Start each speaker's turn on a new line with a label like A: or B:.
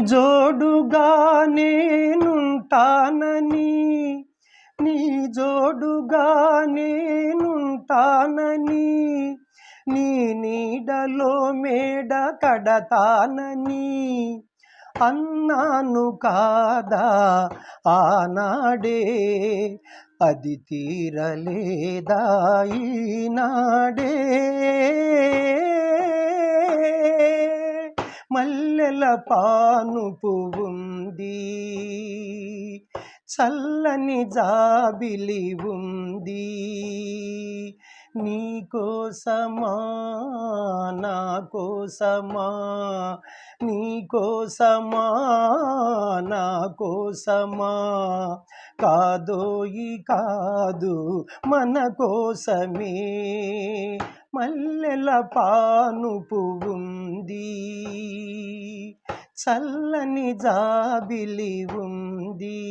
A: జోడుగా నేనుంటానని, నీ జోడుగా నేనుంటానని, నీ నీడలో మేడ కడతానని అన్నాను కాదా ఆనాడే, అది తీరలేదా ఈనాడే. మల్లెల పానుపు ఉంది, చల్లని జాబిలి ఉంది, నీ కోసమా నా కోసమా, నీ కోసమా నా కోసమా, కాదోయి కాదు మన కోసమే. మల్లెల పానుపు ఉంది, చల్లని జాబిలి ఉంది,